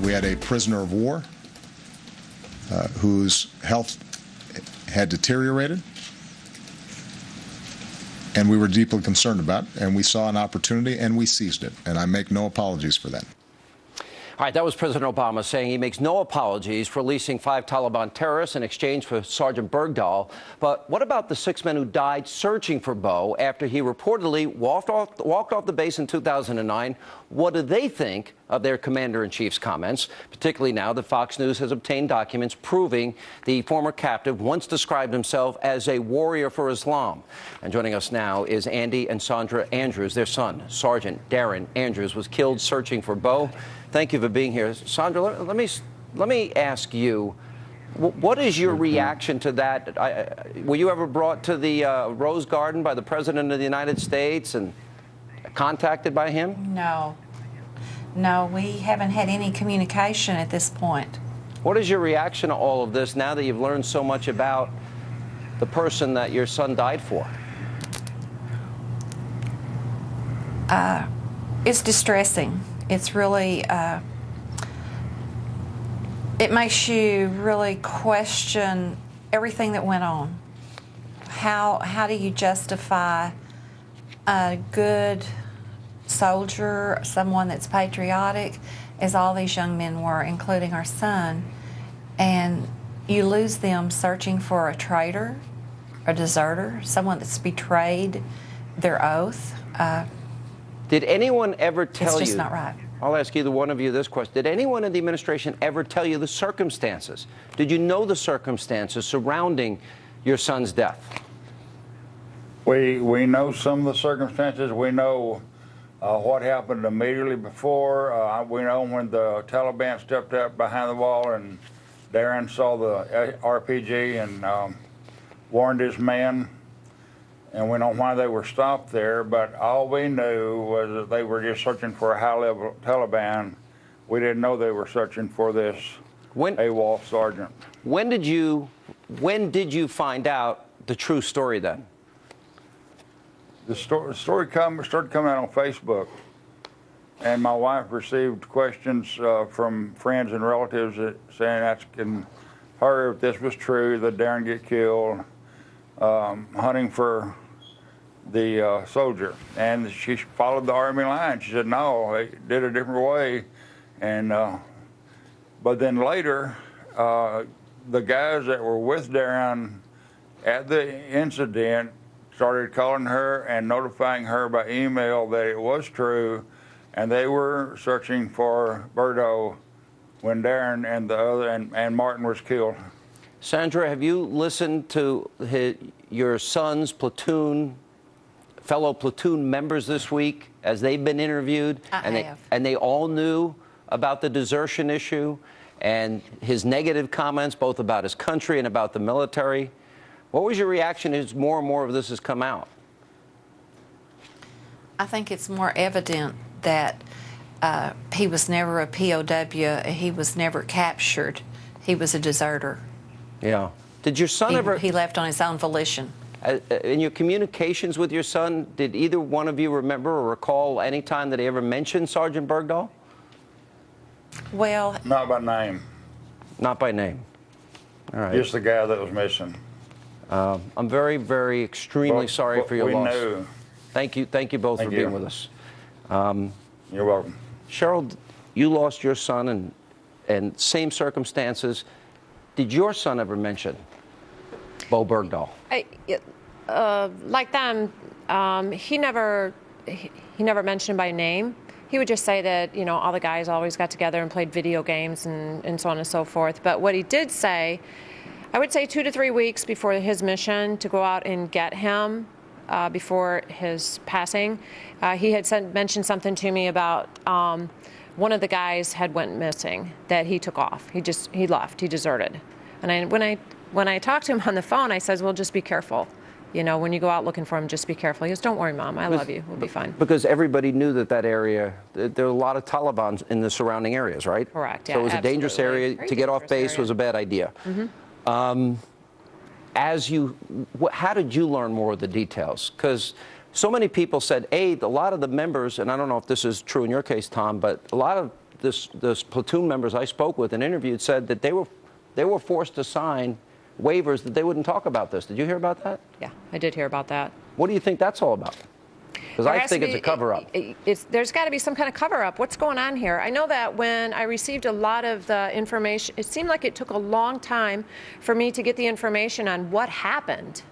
We had a prisoner of war whose health had deteriorated, and we were deeply concerned about, and we saw an opportunity, and we seized it, and I make no apologies for that. All right, that was President Obama saying he makes no apologies for releasing 5 Taliban terrorists in exchange for Sergeant Bergdahl. But what about the 6 men who died searching for Bo after he reportedly walked off the base in 2009? What do they think of their commander-in-chief's comments, particularly now that Fox News has obtained documents proving the former captive once described himself as a warrior for Islam? And joining us now is Andy and Sandra Andrews. Their son, Sergeant Darren Andrews, was killed searching for Bo. Thank you for being here. Sandra, let me ask you, what is your reaction to that? Were you ever brought to the Rose Garden by the President of the United States and contacted by him? No. No, we haven't had any communication at this point. What is your reaction to all of this now that you've learned so much about the person that your son died for? It's distressing. It's really, it makes you really question everything that went on. How do you justify a good soldier, someone that's patriotic, as all these young men were, including our son, and you lose them searching for a traitor, a deserter, someone that's betrayed their oath? Did anyone ever tell you? It's just not right. I'll ask either one of you this question. Did anyone in the administration ever tell you the circumstances? Did you know the circumstances surrounding your son's death? We know some of the circumstances. We know what happened immediately before. We know when the Taliban stepped up behind the wall and Darren saw the RPG and warned his men. And we know why they were stopped there, but all we knew was that they were just searching for a high-level Taliban. We didn't know they were searching for this AWOL sergeant. When did you find out the true story then? The story started coming out on Facebook, and my wife received questions from friends and relatives saying asking her if this was true, that Darren get killed, hunting for the soldier, and she followed the Army line. She said no, they did a different way, and but then later the guys that were with Darren at the incident started calling her and notifying her by email that it was true, and they were searching for Bergdahl when Darren and the other and Martin was killed. Sandra, have you listened to your son's fellow platoon members this week as they've been interviewed? And they all knew about the desertion issue and his negative comments, both about his country and about the military. What was your reaction as more and more of this has come out? I think it's more evident that he was never a POW. He was never captured. He was a deserter. Yeah. Did your son ever... He left on his own volition. In your communications with your son, did either one of you remember or recall any time that he ever mentioned Sergeant Bergdahl? Well... Not by name. Not by name. All right. Just the guy that was missing. I'm very, very extremely sorry for your loss. We knew. Thank you both for being with us. You're welcome. Cheryl, you lost your son and same circumstances. Did your son ever mention Bo Bergdahl? Like them, he never mentioned by name. He would just say that, you know, all the guys always got together and played video games and so on and so forth. But what he did say, I would say 2 to 3 weeks before his mission to go out and get him before his passing, he had mentioned something to me about one of the guys had went missing, that he took off. He left. He deserted. And when I talked to him on the phone, I said, well, just be careful. You know, when you go out looking for him, just be careful. He goes, don't worry, Mom. I love you. We'll be fine. Because everybody knew that area, there were a lot of Taliban in the surrounding areas, right? Correct. Yeah, so it was a dangerous area. Very to get off base area. was a bad idea. Mm-hmm. How did you learn more of the details? Because so many people said, a lot of the members, and I don't know if this is true in your case, Tom, but a lot of this platoon members I spoke with and interviewed said that they were forced to sign waivers that they wouldn't talk about this. Did you hear about that? Yeah, I did hear about that. What do you think that's all about? Because I think it's a cover-up. There's got to be some kind of cover-up. What's going on here? I know that when I received a lot of the information, it seemed like it took a long time for me to get the information on what happened.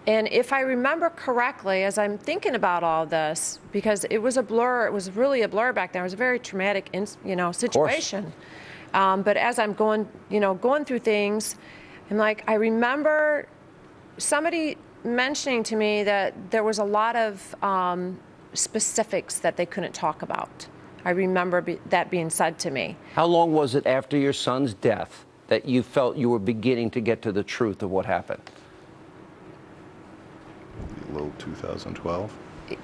And if I remember correctly, as I'm thinking about all this, because it was a blur, it was really a blur back then. It was a very traumatic, situation. But as I'm going through things, I'm like, I remember somebody mentioning to me that there was a lot of specifics that they couldn't talk about. I remember that being said to me. How long was it after your son's death that you felt you were beginning to get to the truth of what happened? Low 2012.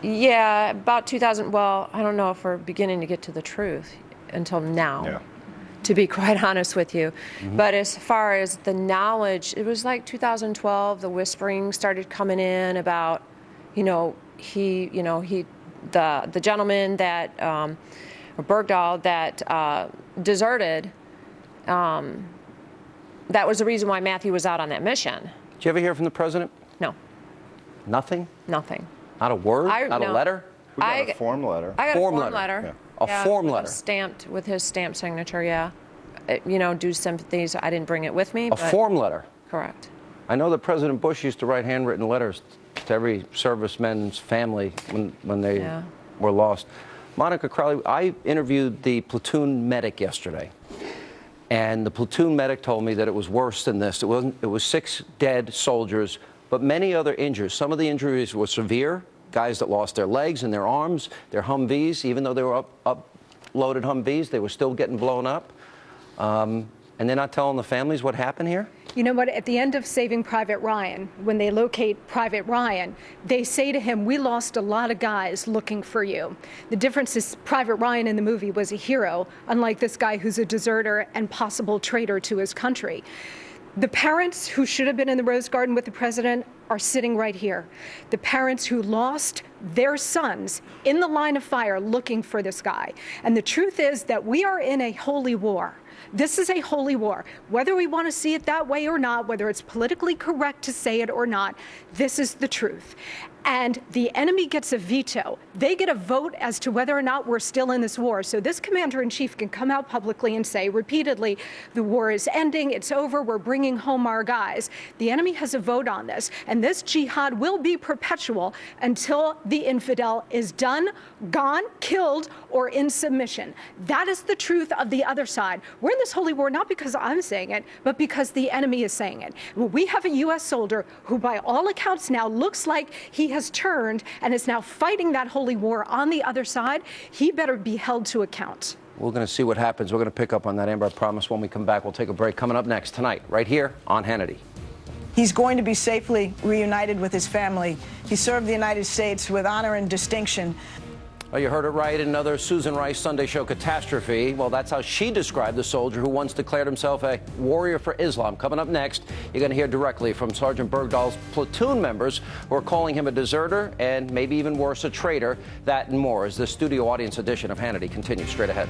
Yeah, about 2000. Well, I don't know if we're beginning to get to the truth until now. Yeah. To be quite honest with you. But as far as the knowledge, it was like 2012, the whispering started coming in about, the gentleman that, or Bergdahl, that deserted, that was the reason why Matthew was out on that mission. Did you ever hear from the president? No, Nothing? nothing. Not a word? Not a no. letter? We got a form letter. I got Form a form letter. letter. A form letter. Stamped with his stamp signature, yeah. Due sympathies. I didn't bring it with me. A but form letter? Correct. I know that President Bush used to write handwritten letters to every serviceman's family when they were lost. Monica Crowley, I interviewed the platoon medic yesterday, and the platoon medic told me that it was worse than this. It was 6 dead soldiers, but many other injuries. Some of the injuries were severe. Guys that lost their legs and their arms, their Humvees, even though they were uploaded Humvees, they were still getting blown up. And they're not telling the families what happened here? You know what? At the end of Saving Private Ryan, when they locate Private Ryan, they say to him, "We lost a lot of guys looking for you." The difference is Private Ryan in the movie was a hero, unlike this guy who's a deserter and possible traitor to his country. The parents who should have been in the Rose Garden with the president are sitting right here. The parents who lost their sons in the line of fire looking for this guy. And the truth is that we are in a holy war. This is a holy war. Whether we want to see it that way or not, whether it's politically correct to say it or not, this is the truth. And the enemy gets a veto. They get a vote as to whether or not we're still in this war. So this commander-in-chief can come out publicly and say repeatedly, the war is ending, it's over, we're bringing home our guys. The enemy has a vote on this, and this jihad will be perpetual until the infidel is done, gone, killed, or in submission. That is the truth of the other side. We're in this holy war not because I'm saying it, but because the enemy is saying it. We have a U.S. soldier who, by all accounts now, looks like he has turned and is now fighting that holy war on the other side. He better be held to account. We're going to see what happens. We're going to pick up on that, Amber. I promise when we come back, we'll take a break. Coming up next tonight, right here on Hannity. He's going to be safely reunited with his family. He served the United States with honor and distinction. Well, you heard it right. Another Susan Rice Sunday Show catastrophe. Well, that's how she described the soldier who once declared himself a warrior for Islam. Coming up next, you're going to hear directly from Sergeant Bergdahl's platoon members who are calling him a deserter and maybe even worse, a traitor. That and more as the studio audience edition of Hannity continues straight ahead.